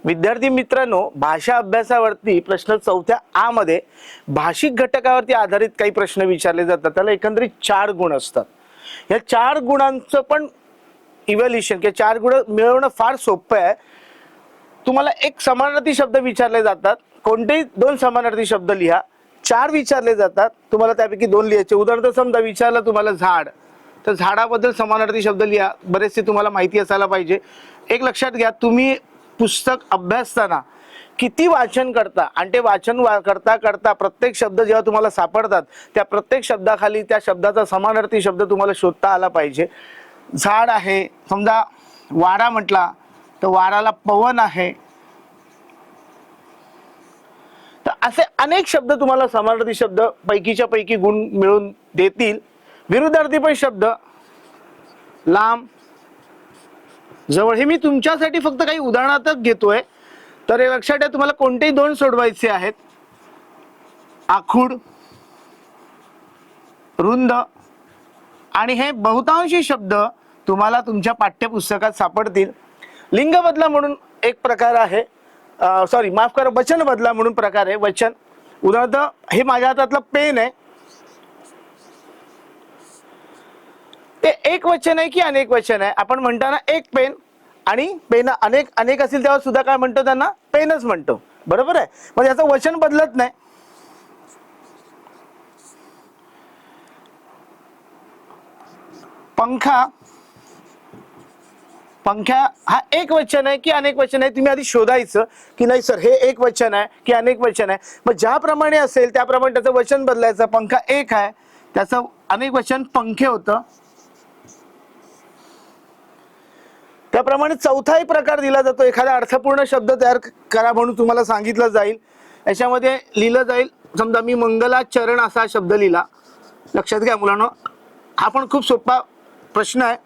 विद्यार्थी मित्रांनो, भाषा अभ्यासावरती प्रश्न 4थ्या आ मध्ये भाषिक घटकावरती आधारित काही प्रश्न विचारले जातात. त्याला एकंदरीत 4 गुण असतात. या 4 गुणांचं पण इव्हॅल्युएशन किंवा 4 गुण मिळवणं फार सोपं आहे. तुम्हाला एक समानार्थी शब्द विचारले जातात, कोणतेही 2 समानार्थी शब्द लिहा. 4 विचारले जातात, तुम्हाला त्यापैकी 2 लिहायचे. उदाहरणार्थ समजा विचारलं तुम्हाला झाड, तर झाडाबद्दल समानार्थी शब्द लिहा. बरेचसे तुम्हाला माहिती असायला पाहिजे. एक लक्षात घ्या, तुम्ही पुस्तक अभ्यासताना किती वाचन करता आणि ते वाचन करता करता प्रत्येक शब्द जेव्हा तुम्हाला सापडतात त्या प्रत्येक शब्दाखाली त्या शब्दाचा समानार्थी शब्द तुम्हाला शोधता आला पाहिजे. झाड आहे, समजा वारा म्हटला तर वाराला पवन आहे. तर असे अनेक शब्द तुम्हाला समानार्थी शब्द पैकीच्या पैकी गुण मिळून देतील. विरुद्धार्थी पण शब्द लांब, जवळ, हे मी तुमच्यासाठी फक्त काही उदाहरणातच घेतोय. तर हे लक्षात ठेवा, तुम्हाला कोणतेही 2 सोडवायचे आहेत. आखूड, रुंद, आणि हे बहुतांशी शब्द तुम्हाला तुमच्या पाठ्यपुस्तकात सापडतील. लिंग बदला म्हणून एक प्रकार आहे, सॉरी माफ करा, वचन बदला म्हणून प्रकार आहे. वचन, उदाहरणार्थ हे माझ्या हातातलं पेन आहे, ते एक वचन आहे की अनेक वचन आहे? आपण म्हणताना एक पेन, आणि पेन अनेक अनेक असेल तेव्हा सुद्धा काय म्हणतो, त्यांना पेनच म्हणतो. बरोबर आहे, म्हणजे याचं वचन बदलत नाही. पंखा, पंख्या हा एक वचन आहे की अनेक वचन आहे? तुम्ही आधी शोधायचं की नाही सर हे एक वचन आहे की अनेक वचन आहे. मग ज्याप्रमाणे असेल त्याप्रमाणे त्याचं वचन बदलायचं. पंखा एक आहे, त्याचं अनेक वचन पंखे होतं. त्याप्रमाणे 4थाही प्रकार दिला जातो. एखादा अर्थपूर्ण शब्द तयार करा म्हणून तुम्हाला सांगितलं जाईल. याच्यामध्ये लिहिलं जाईल, समजा मी मंगलाचरण असा शब्द लिहिला. लक्षात घ्या मुलांनो, हा पण खूप सोपा प्रश्न आहे.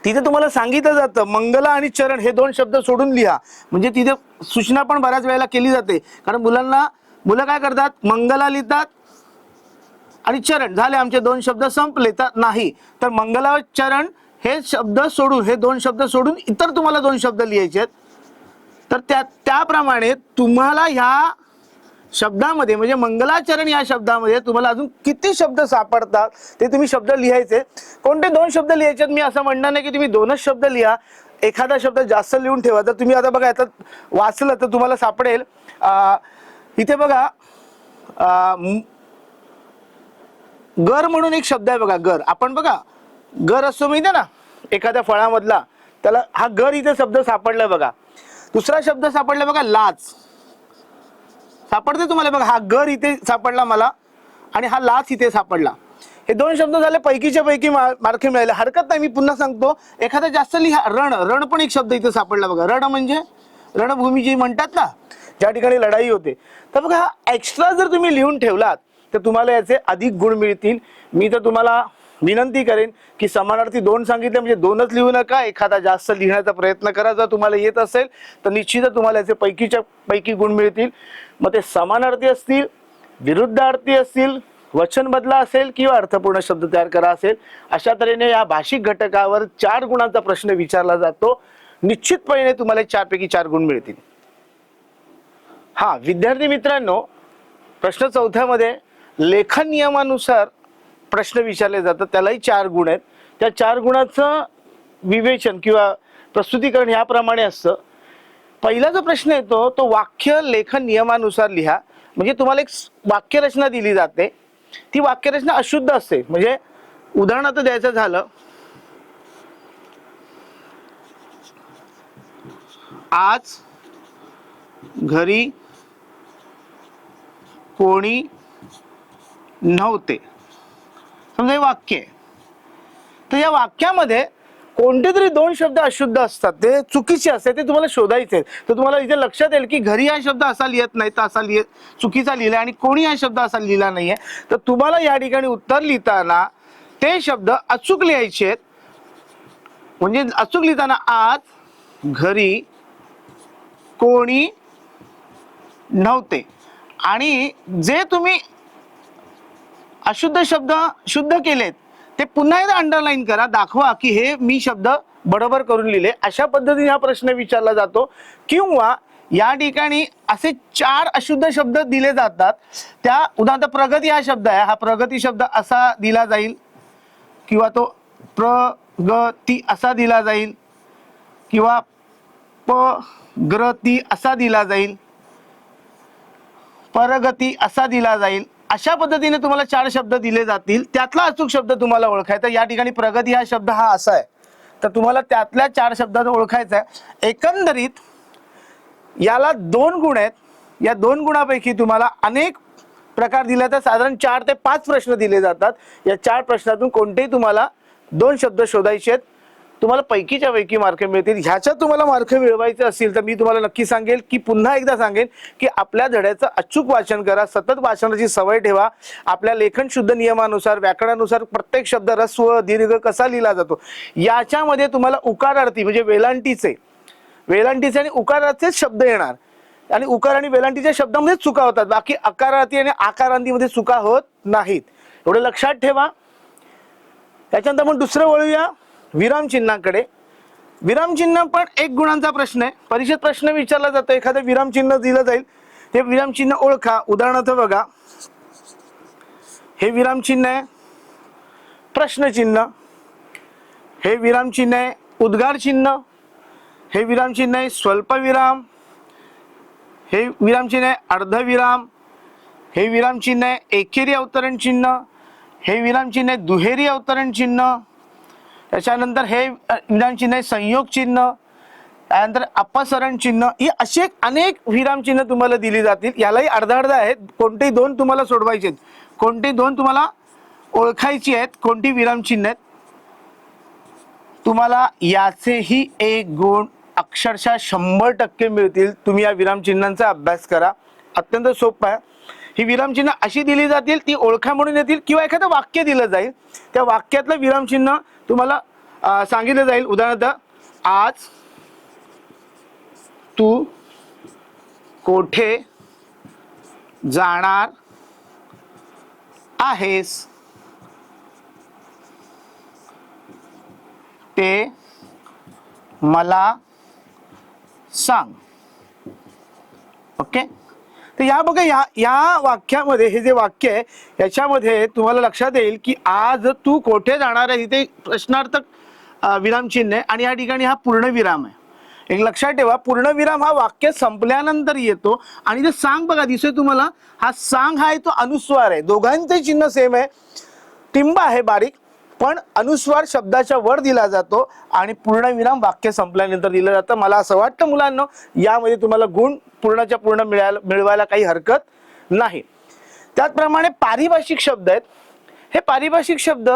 तिथे तुम्हाला सांगितलं जातं मंगला आणि चरण हे 2 शब्द सोडून लिहा. म्हणजे तिथे सूचना पण बऱ्याच वेळेला केली जाते. कारण मुलं काय करतात, मंगला लिहितात आणि चरण झाले, आमचे 2 शब्द संपले. तर नाही, तर मंगला चरण हे शब्द सोडून, हे 2 शब्द सोडून इतर तुम्हाला 2 शब्द लिहायचे आहेत. तर त्याप्रमाणे तुम्हाला ह्या शब्दामध्ये म्हणजे मंगलाचरण या शब्दामध्ये तुम्हाला अजून किती शब्द सापडतात ते तुम्ही शब्द लिहायचे. कोणते 2 शब्द लिहायचे मी असं म्हणणार नाही की तुम्ही 2च शब्द लिहा. एखादा शब्द जास्त लिहून ठेवा. तर तुम्ही आता बघा, आता वाचलं तर तुम्हाला सापडेल, इथे बघा गर म्हणून एक शब्द आहे बघा. गर, आपण बघा गर असतो माहिती आहे ना एखाद्या फळामधला, त्याला हा गर इथे शब्द सापडलाय बघा. दुसरा शब्द सापडला बघा लाच, सापडते तुम्हाला बघा. हा गर इथे सापडला मला आणि हा लाच इथे सापडला. हे 2 शब्द झाले पैकीच्या पैकी मार्क मिळाले. हरकत नाही, मी पुन्हा सांगतो, एखादा जास्त लिहा. रण, रण पण एक शब्द इथे सापडला बघा. रण म्हणजे रणभूमी जी म्हणतात ना, ज्या ठिकाणी लढाई होते. तर बघा हा एक्स्ट्रा जर तुम्ही लिहून ठेवलात तर तुम्हाला याचे अधिक गुण मिळतील. मी तर तुम्हाला विनंती करेन की समानार्थी 2 सांगितले म्हणजे 2च लिहू नका, एखादा जास्त लिहिण्याचा प्रयत्न करा. जर तुम्हाला येत असेल तर निश्चितच तुम्हाला याचे पैकीच्या पैकी गुण मिळतील. मग ते समानार्थी असतील, विरुद्धार्थी असतील, वचन बदला असेल किंवा अर्थपूर्ण शब्द तयार करा असेल, अशा तऱ्हेने या भाषिक घटकावर 4 गुणांचा प्रश्न विचारला जातो. निश्चितपणे तुम्हाला 4 पैकी 4 गुण मिळतील. हा विद्यार्थी मित्रांनो, प्रश्न 4थ्यामध्ये लेखन नियमानुसार प्रश्न विचारले जातात. त्यालाही 4 गुण आहेत. त्या 4 गुणाचं विवेचन किंवा प्रस्तुतीकरण याप्रमाणे असतं. पहिला जो प्रश्न येतो तो वाक्य लेखन नियमानुसार लिहा. म्हणजे तुम्हाला एक वाक्यरचना दिली जाते, ती वाक्यरचना अशुद्ध असते. म्हणजे उदाहरणार्थ द्यायचं झालं, आज घरी कोणी नव्हते, समजा हे वाक्य आहे. तर या वाक्यामध्ये कोणते तरी 2 शब्द अशुद्ध असतात, ते चुकीचे असतात, ते तुम्हाला शोधायचे. तर तुम्हाला इथे लक्षात येईल की घरी हा शब्द असा लिहित नाही, तर असा चुकीचा लिहिला, आणि कोणी हा शब्द असा लिहिला नाहीये. तर तुम्हाला या ठिकाणी उत्तर लिहिताना ते शब्द अचूक लिहायचे आहेत. म्हणजे अचूक लिहिताना आज घरी कोणी नव्हते, आणि जे तुम्ही अशुद्ध शब्द शुद्ध केलेत ते पुन्हा एकदा अंडरलाईन करा, दाखवा की हे मी शब्द बरोबर करून लिहिले, अशा पद्धतीने हा प्रश्न विचारला जातो. किंवा या ठिकाणी असे 4 अशुद्ध शब्द दिले जातात. त्या उदाहरणार्थ प्रगती हा शब्द आहे, हा प्रगती शब्द असा दिला जाईल किंवा तो प्रगती असा दिला जाईल किंवा पग्रती असा दिला जाईल, परगती असा दिला जाईल. अशा पद्धतीने तुम्हाला 4 शब्द दिले जातील. त्यातला अचूक शब्द तुम्हाला ओळखायचा. या ठिकाणी प्रगती हा शब्द हा असा आहे, तर तुम्हाला त्यातल्या 4 शब्दांना ओळखायचा आहे. एकंदरीत याला 2 गुण आहेत. या 2 गुणापैकी तुम्हाला अनेक प्रकार दिले तर साधारण 4 ते 5 प्रश्न दिले जातात. या 4 प्रश्नातून कोणतेही तुम्हाला 2 शब्द शोधायचे आहेत. तुम्हाला पैकीच्या पैकी मार्क मिळतील. ह्याच्यात तुम्हाला मार्क मिळवायचे असतील तर मी तुम्हाला नक्की सांगेल की पुन्हा एकदा सांगेन की आपल्या धड्याचं अचूक वाचन करा, सतत वाचनाची सवय ठेवा. आपल्या लेखन शुद्ध नियमानुसार, व्याकरणानुसार प्रत्येक शब्द ऱ्हस्व दीर्घ कसा लिहिला जातो याच्यामध्ये तुम्हाला उकारार्थी म्हणजे वेलांटीचे आणि उकारार्थीच शब्द येणार. आणि उकार आणि वेलांटीच्या शब्दामध्येच चुका होतात, बाकी अकारार्थी आणि आकारांतीमध्ये चुका होत नाहीत. एवढं लक्षात ठेवा. त्याच्यानंतर आपण दुसरं वळूया विरामचिन्हाकडे. विरामचिन्ह पण 1 गुणांचा प्रश्न आहे. परीक्षेत प्रश्न विचारला जातो, एखादं विरामचिन्ह दिलं जाईल, ते विरामचिन्ह ओळखा. उदाहरणार्थ बघा, हे विरामचिन्ह आहे प्रश्नचिन्ह, हे विरामचिन्ह आहे उद्गार चिन्ह, हे विरामचिन्ह आहे स्वल्पविराम, हे विरामचिन्ह आहे अर्धविराम, हे विरामचिन्ह आहे एकेरी अवतरण चिन्ह, हे विरामचिन्ह आहे दुहेरी अवतरण चिन्ह. त्याच्यानंतर हे विरामचिन्ह आहे संयोग चिन्ह, त्यानंतर अपसरण चिन्ह. ही असे अनेक विरामचिन्ह तुम्हाला दिली जातील. यालाही अर्धा अर्धा आहेत. कोणतेही 2 तुम्हाला सोडवायचे आहेत, कोणतेही 2 तुम्हाला ओळखायची आहेत, कोणती विरामचिन्ह आहेत. तुम्हाला याचेही 1 गुण अक्षरशः 100% मिळतील. तुम्ही या विरामचिन्हांचा अभ्यास करा. अत्यंत सोपं आहे. ही विरामचिन्ह अशी दिली जातील, ती ओळखा म्हणून येतील किंवा एखादं वाक्य दिलं जाईल, त्या वाक्यातलं विरामचिन्ह तुम्हाला सांगितलं जाईल. उदाहरणार्थ, आज तू कोठे जाणार आहेस, ते मला सांग. ओके, तर या बघा, या वाक्यामध्ये हे जे वाक्य आहे याच्यामध्ये तुम्हाला लक्षात येईल की आज तू कोठे जाणार आहे, इथे प्रश्नार्थक विरामचिन्ह आहे आणि या ठिकाणी हा पूर्णविराम आहे. एक लक्षात ठेवा, पूर्णविराम हा वाक्य संपल्यानंतर येतो. आणि जे सांग बघा दिसतोय तुम्हाला, हा सांग हा आहे तो अनुस्वार आहे. दोघांचे चिन्ह सेम आहे, टिंब आहे बारीक, पण अनुस्वार शब्दाच्या वर दिला जातो आणि पूर्णविराम वाक्य संपल्यानंतर दिलं जातं. मला असं वाटतं मुलांना यामध्ये तुम्हाला गुण पूर्णच्या पूर्ण मिळवायला काही हरकत नाही. त्याचप्रमाणे पारिभाषिक शब्द आहेत. हे पारिभाषिक शब्द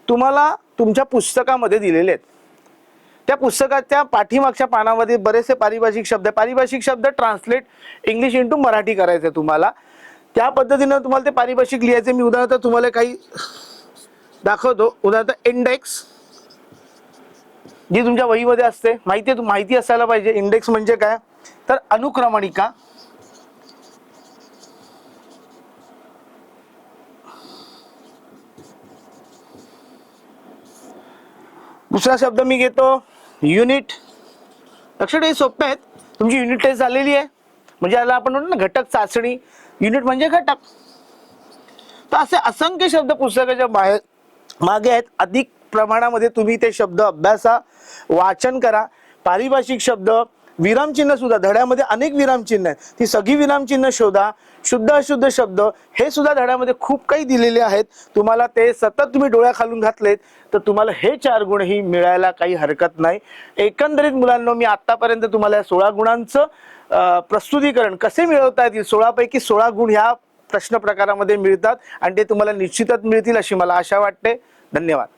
तुम्हाला तुमच्या पुस्तकामध्ये दिलेले आहेत. त्या पुस्तकाच्या पाठीमागच्या पानामध्ये बरेचसे पारिभाषिक शब्द आहे. पारिभाषिक शब्द ट्रान्सलेट इंग्लिश इंटू मराठी करायचे तुम्हाला. त्या पद्धतीने तुम्हाला ते पारिभाषिक लिहायचे. मी उदाहरणार्थ तुम्हाला काही दाखवतो. उदाहरणार्थ इंडेक्स, जी तुमच्या वहीमध्ये असते, माहिती असायला पाहिजे. इंडेक्स म्हणजे काय, तर अनुक्रमणिका. दुसरा शब्द मी घेतो युनिट. लक्षात हे सोपे आहेत. तुमची युनिट टेस्ट झालेली आहे म्हणजे याला आपण म्हणतो ना घटक चाचणी. युनिट म्हणजे घटक. तर असे असंख्य शब्द पुस्तकाच्या मागे आहेत. अधिक प्रमाणामध्ये तुम्ही ते शब्द अभ्यासा, वाचन करा. पारिभाषिक शब्द, विरामचिन्ह सुद्धा धड्यामध्ये अनेक विरामचिन्ह आहेत, ती सगळी विरामचिन्ह शोधा. शुद्ध अशुद्ध शब्द हे सुद्धा धड्यामध्ये खूप काही दिलेले आहेत. तुम्हाला ते सतत तुम्ही डोळ्याखालून घातलेत तर तुम्हाला हे 4 गुण ही मिळायला काही हरकत नाही. एकंदरीत मुलांनो, मी आतापर्यंत तुम्हाला 16 गुणांचं प्रस्तुतीकरण कसे मिळवता येतील, 16 पैकी 16 गुण ह्या प्रश्न प्रकारामध्ये मिळतात आणि ते तुम्हाला निश्चितच मिळतील अशी मला आशा वाटते. धन्यवाद.